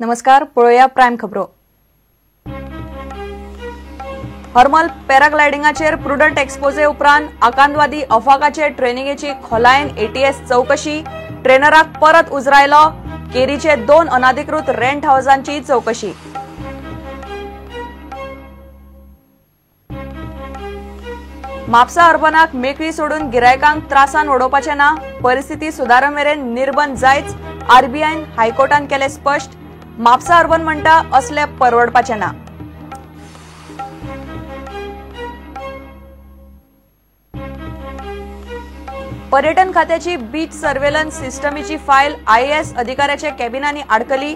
नमस्कार, पळोवया प्रायम खबरो। हरमल पॅराग्लायडिंगाचेर प्रुडंट एक्सपोजे उपरांत आकांतवादी अफाकाचे ट्रेनिंगेची खोलायेन एटीएस चौकशी, ट्रेनराक परत उजरायलो, केरीचे 2 अनाधिकृत रेंट हाऊसांची चौकशी। म्हापसा अर्बनाक मेकळी सोडून गिरायकांक त्रासान उडोवपाचे ना, परिस्थिती सुदारमेरेन निर्बंध जायच, आरबीआयन हायकोर्टान केले स्पष्ट। म्हापसा अर्बन म्हणटा असले परवडपाचे ना। पर्यटन खात्याची बीच सर्वेलन्स सिस्टमीची फायल आयएएस अधिकाऱ्याच्या कॅबिनांनी आडकली।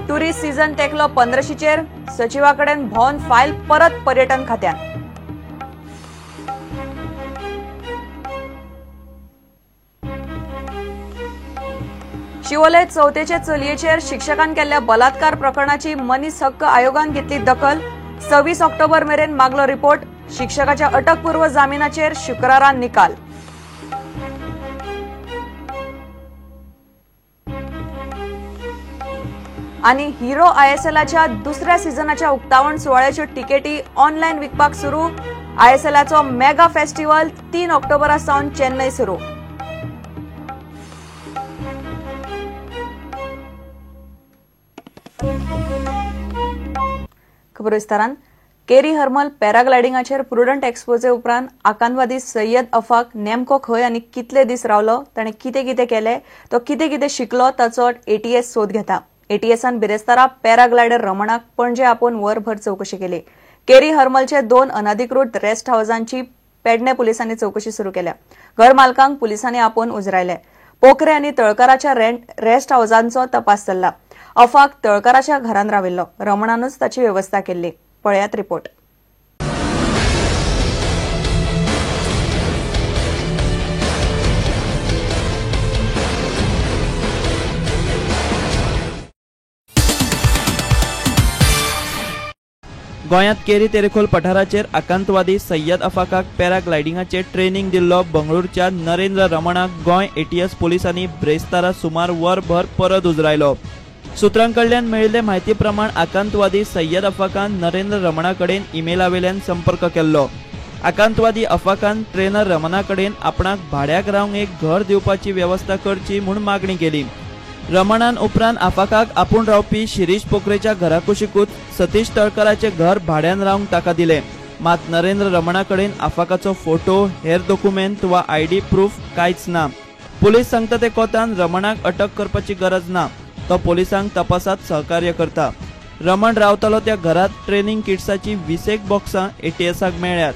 टुरिस्ट सीझन तेकलो 15शीचेर, सचिवाकडेन भोवन फायल परत पर्यटन खात्यान। शिवोले चौथेचे चलयेचेर शिक्षकान केल्ल्या बलात्कार प्रकरणाची मनीस हक्क आयोगान घेतली दखल। 26 ऑक्टोबर मेरेन मागलो रिपोर्ट। शिक्षकाच्या अटकपूर्व जामिनाचेर शुक्रारान निकाल। आणि हिरो आयएसएलच्या दुसऱ्या सीझनाच्या उक्तावण सुवाळ्याच्यो तिकेटी ऑनलायन विकपाक सुरू। आयएसएलचो मेगा फेस्टिवल 3 ऑक्टोबरासावन चेन्नई सुरू। खबर विस्तारान। केरी हरमल पॅराग्लायडिंगाचेर प्रुडंट एक्सपोजे उपरांत आकांतवादी सय्यद अफाक नेमको खंय आनी कितले दीस रावलो, ताणें कितें कितें केलें, तो कितें कितें शिकलो ताचो एटीएस सोद घेता। एटीएसान बिरेस्तारा पॅराग्लायडर रमणाक पणजे आपोवन वरभर चौकशी केली। केरी हरमलचे 2 अनाधिकृत रेस्ट हाऊसांची पेडणे पुलिसांनी चौकशी सुरू केल्या। घर मालकांक पुलिसांनी आपोवन उजरायले। पोखरे आनी तळकाराच्या रेस्ट हाऊसांचो तपास चल्ला। अफाक तळकाराच्या घरांत राविल्लो, रमणानूच ताची व्यवस्था केल्ली। पळयात रिपोर्ट। गोंयांत केरी तेरेखोल पठाराचेर आकांतवादी सय्यद अफाकाक पॅराग्लायडिंगाचे ट्रेनिंग दिल्लो बंगळूरच्या नरेंद्र रमणाक गोंय एटीएस पुलिसांनी ब्रेस्तारा सुमार वरभर परत उजरायलो। सुत्रांकडल्यान मेळिल्ले म्हायती प्रमाण आकांतवादी सय्यद अफाकान नरेंद्र रमणा कडेन ईमेलावेल्यान संपर्क केल्लो। आकांतवादी अफाकान ट्रेनर रमणा कडेन आपणाक भाड्याक रावंक एक घर दिवपाची व्यवस्था करची म्हूण मागणी केली। रमणान उपरांत अफाकाक आपूण रावपी शिरीष पोखरेच्या घरा कुशीकूच सतीश तळकराचे घर भाड्यान रावंक ताका दिले। मात नरेंद्र रमणा कडेन अफाकाचो फोटो, हेर डॉक्युमेंट वा आयडी प्रूफ कांयच ना। पुलीस सांगता ते कोतान रमणाक अटक करपाची गरज ना, तो पुलिसांक तपासात सहकार्य करता। रमण रावतालो त्या घरात ट्रेनिंग किट्साची 20 बॉक्सां एटीएसाक मेळ्ळ्यात।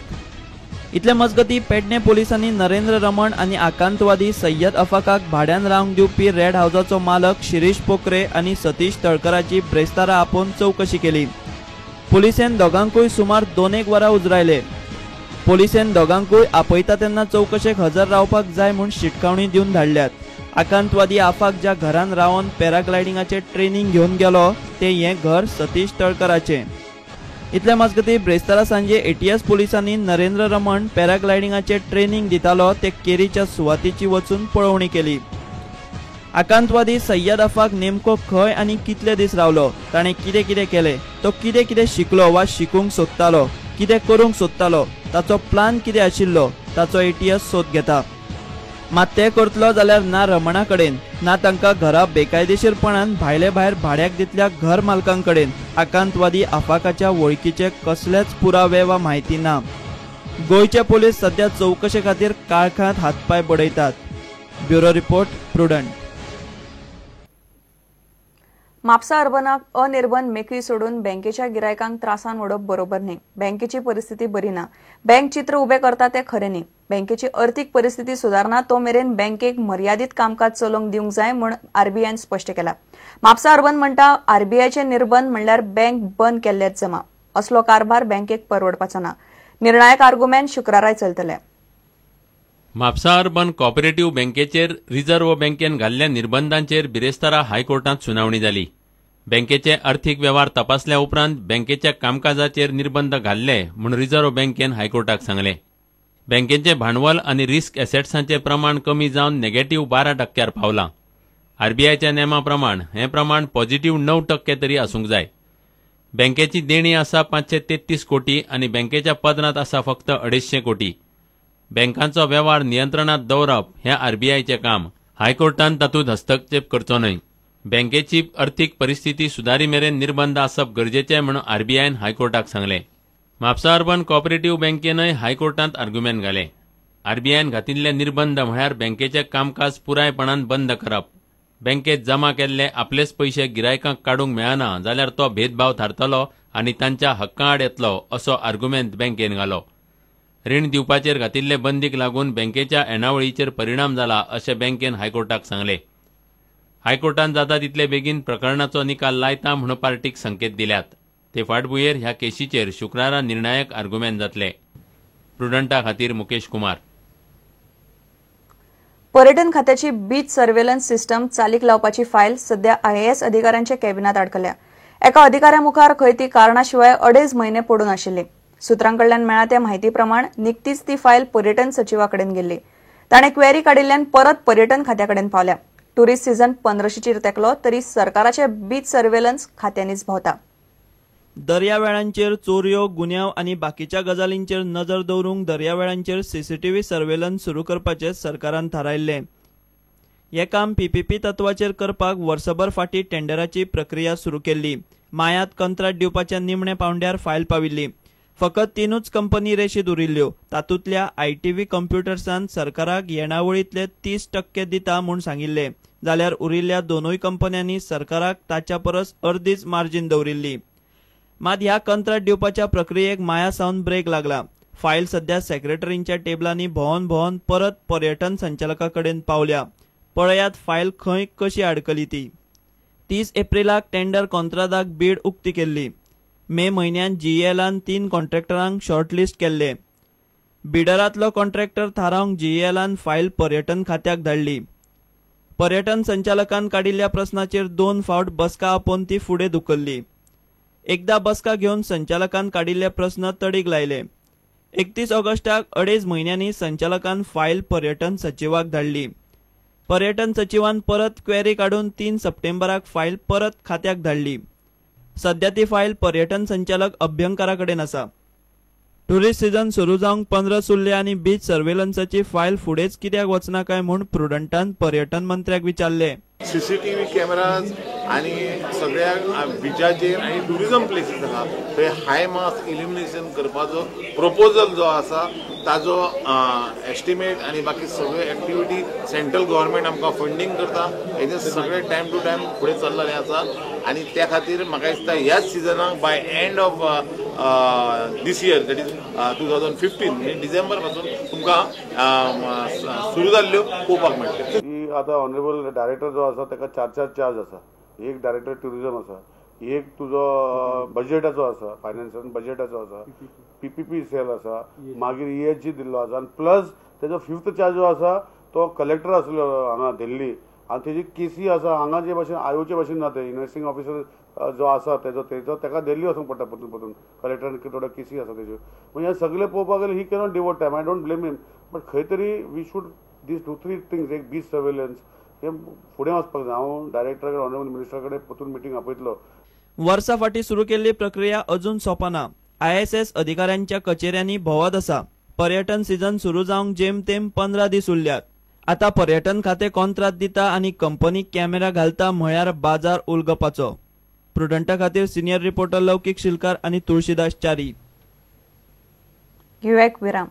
इतले मजगती पेडणे पुलिसांनी नरेंद्र रमण आनी आकांतवादी सय्यद अफाकाक भाड्यान रावंक दिवपी रेड हाऊसाचो मालक शिरीष पोखरे आनी सतीश तळकराची ब्रेस्तारा आपोवन चौकशी केली। पुलिसेन दोगांकूय सुमार 2 वरां उजरायले। पुलिसेन दोगांकूय आपयता तेन्ना चौकशेक हजर रावपाक जाय म्हूण शिटकावणी दिवन धाडल्यात। आकांतवादी आफाक ज्या घरान रावन पॅराग्लायडिंगाचे ट्रेनिंग घेवन गेलो ते हे घर सतीश तळकराचे। इतले मजगती ब्रेस्तारा सांजे एटीएस पुलिसांनी नरेंद्र रमण पॅराग्लायडिंगाचे ट्रेनिंग दितालो ते केरीच्या सुवातीची वचून पळोवणी केली। आकांतवादी सय्यद अफाक नेमको खंय आनी कितले दीस रावलो, ताणें कितें कितें केलें, तो कितें कितें शिकलो वा शिकूंक सोदतालो, कितें करूंक सोदतालो, ताचो प्लान कितें आशिल्लो ताचो एटीएस सोद घेता। मात ते करतलो जाल्यार ना रमणा कडेन ना तांकां घरा बेकायदेशीरपणान भायले भायर भाड्याक दितल्या घर मालकां कडेन आकांतवादी अफाकाच्या वळखीचे कसलेच पुरावे वा म्हायती ना। गोंयचे पुलीस सध्या चौकशे खातीर काळखांत हातपाय बडयतात। Bureau report, Prudent. म्हापसा अर्बनाक अनिर्बंध मेकळी सोडून बँकेच्या गिरायकांक त्रासान उडोवप बरोबर न्ही। बँकेची परिस्थिती बरी ना। बँक चित्र उबें करता ते खरें न्ही। बँकेची अर्थीक परिस्थिती सुदारना तो मेरेन बँकेक मर्यादीत कामकाज चलोवंक दिवंक जाय म्हूण आरबीआयन स्पश्ट केला। म्हापसा अर्बन म्हणटा आरबीआयचे निर्बंध म्हणल्यार बँक बंद केल्लेच जमा। असलो कारभार बँकेक परवडपाचो ना। निर्णायक आर्ग्युमेंट शुक्राराय चलतले। म्हापसा अर्बन कॉपरेटिव्ह बँकेचेर रिझर्व्ह बँकेन घाल्ल्या निर्बंधांचेर बिरेस्तारा हायकोर्टांत सुनावणी जाली। बँकेचे अर्थीक वेव्हार तपासल्या उपरांत बँकेच्या कामकाजाचेर निर्बंध घाल्ले म्हूण रिझर्व्ह बँकेन हायकोर्टाक सांगले। बँकेचे भांडवल आनी रिस्क एसेट्सांचे प्रमाण कमी जावन नेगेटिव्ह 12% पावलां। आरबीआयच्या नेमा प्रमाण हे प्रमाण पॉझिटिव्ह 9% तरी आसूंक जाय. बँकेची देणी आसा 533 कोटी आनी बँकेच्या पदरांत आसा फक्त 250 कोटी. बँकांचो वेव्हार नियंत्रणात दवरप हें आरबीआयचें काम. हायकोर्टान तातूंत हस्तक्षेप करचो न्हय. बँकेची अर्थीक परिस्थिती सुदारी मेरेन निर्बंध आसप गरजेचें म्हूण आरबीआयन हायकोर्टाक सांगलें. म्हापसा अर्बन कोऑपरेटिव्ह बँकेनय हायकोर्टांत आर्ग्युमेंट घालें. आरबीआयन घातिल्ले निर्बंध म्हळ्यार बँकेचें कामकाज पुरायपणान बंद करप. बँकेत जमा केल्ले आपलेच पयशे गिरायकांक काडूंक मेळना जाल्यार तो भेदभाव थारतलो आनी तांच्या हक्कां आड येतलो असो आर्ग्युमेंट बँकेन घालो. रीण दिवपाचेर घातिल्ले बंदीक लागून बँकेच्या येणावळीचेर परिणाम जाला अशें बँकेन हायकोर्टाक सांगलें. हायकोर्टान जाता तितले बेगीन प्रकरणाचो निकाल लायता म्हूण पार्टीक संकेत दिल्यात. ते फाटभुंयेर ह्या केशीचेर शुक्रारा निर्णायक आर्ग्युमेंट जातले. प्रुडंटा खातीर मुकेश कुमार. पर्यटन खात्याची बीच सर्वेलन्स सिस्टम चालीक लावपाची फायल सध्या IAS अधिकाऱ्यांच्या कॅबिनात अडकल्या. एका अधिकाऱ्या मुखार खंय ती कारणाशिवाय 2.5 म्हयने पडून आशिल्ली. सुत्रांकडल्यान मेळ्ळा त्या म्हायती प्रमाण निकतीच ती फायल पर्यटन सचिवाकडेन गेल्ली. ताणें क्वेरी काडिल्ल्यान परत पर्यटन खात्याकडेन पावल्या. टुरिस्ट सीझन 15शीचेर तेंकलो तरी सरकाराचे बीच सर्वेलन्स खात्यांनीच भोंवता. दर्यावेळांचेर चोरयो, गुन्यांव आनी बाकीच्या गजालींचेर नजर दवरूंक दर्यावेळांचेर CCTV सर्वेलन्स सुरू करपाचें सरकारान थारायिल्लें. हें काम PPP तत्वाचेर करपाक वर्सभर फाटीं टेंडराची प्रक्रिया सुरू केल्ली. मायात कंत्राट दिवपाच्या निमणे पांवड्यार फायल पाविल्ली. फकत 3च कंपनी रेशीद उरिल्ल्यो. तातूंतल्या ITV कम्प्युटर्सान सरकाराक येणावळींतले 30% दिता म्हूण सांगिल्लें जाल्यार उरिल्ल्या 2 कंपन्यांनी सरकाराक ताच्या परस अर्दीच मार्जीन दवरिल्ली. मात ह्या कंत्राट दिवपाच्या प्रक्रियेक माया सावन ब्रेक लागला. फायल सध्या सेक्रेटरींच्या टेबलांनी भोंवन परत पर्यटन संचालका कडेन पावल्या. पळयात फायल खंय कशी आडकली ती. 30 एप्रिलाक टेंडर कंत्राटाक बीड उक्ती केल्ली. मे म्हयन्यात GELान 3 कॉन्ट्रॅक्टरांक शॉर्टलिस्ट केल्ले. बिडरांतलो कॉन्ट्रॅक्टर थारावंक GELान फायल पर्यटन खात्याक धाडली. पर्यटन संचालकान काडिल्ल्या प्रस्नाचेर 2 फावट बसका आपोवन ती फुडें धुकल्ली. एकदा बसका घेवन संचालकान काडिल्ले प्रस्न तडीक लायले. 31 ऑगस्टाक 2.5 म्हयन्यांनी संचालकान फायल पर्यटन सचिवाक धाडली. पर्यटन सचिवान परत क्वेरी काडून 3 सप्टेंबराक फायल परत खात्याक धाडली. सध्या ती फायल पर्यटन संचालक अभ्यंकरा कडेन आसा. टुरिस्ट सीझन सुरू जावंक 15 उरले आनी बीच सर्वेलन्साची फायल फुडेंच कित्याक वचना काय म्हूण प्रुडंटान पर्यटन मंत्र्याक विचारले. CCTV कॅमेराज आणि सगळ्या बिचाचेर आणि टुरिझम प्लेसीस आसा थंय हाय मास इल्युमिनेशन करपाचो प्रपोजल जो आसा ताजो एस्टिमेट आणि बाकी सगळे एक्टिविटी सेंट्रल गव्हर्नमेंट आमकां फंडिंग करता. हेजे सगळे टायम टू टायम फुडें चल्लेलें आसा आनी त्या खातीर म्हाका दिसता ह्याच सिजनाक by end of this year that is 2015 म्हणजे डिसेंबर पासून तुमकां सुरू जाल्ल्यो पळोवपाक मेळटल्यो. आता ऑनरेबल डायरेक्टर जो आसा ताका 4 चार्ज आसा. एक डायरेक्टर टुरिझम आसा, एक तुजो बजेटाचो आसा, फायनान्सान बजेटाचो आसा, PPP सेल आसा, मागीर ESG दिल्लो आसा आनी प्लस तेजो 5th चार्ज जो आसा तो कलेक्टर आसलो हांगा दिल्ली आनी तेजी केसी आसा हांगा जे भाशेन आयोचे भाशेन ना ते इन्व्हेस्टिंग ऑफिसर जो आसा तेजो ताका दिल्ली वचूंक पडटा परतून कलेक्टरान थोड्यो केसी आसा तेज्यो. म्हणजे हे सगळे पळोवपाक गेले ही cannot devote time. I don't blame him but खंय तरी वी शूड दीस 2-3 थिंग्स एक बीच सर्वेलन्स हे फुडें वचपाक जाय. हांव डायरेक्टर ऑनरेबल मिनिस्टरा कडेन परतून मिटींग आपयतलो. वर्सा फाटीं सुरू केल्ली प्रक्रिया अजून सोंपना. ISS अधिकाऱ्यांच्या कचेऱ्यांनी भोंवत आसा. पर्यटन सीझन सुरू जावंक जेमतेम 15 दीस उरल्यात. आता पर्यटन खातें कॉन्ट्राक्ट दिता आनी कंपनी कॅमेरा घालता म्हळ्यार बाजार उलगपाचो. प्रुडंटा खातीर सिनियर रिपोर्टर लौकीक शिलकार आनी तुळशीदास च्यारी. घेऊया एक विराम.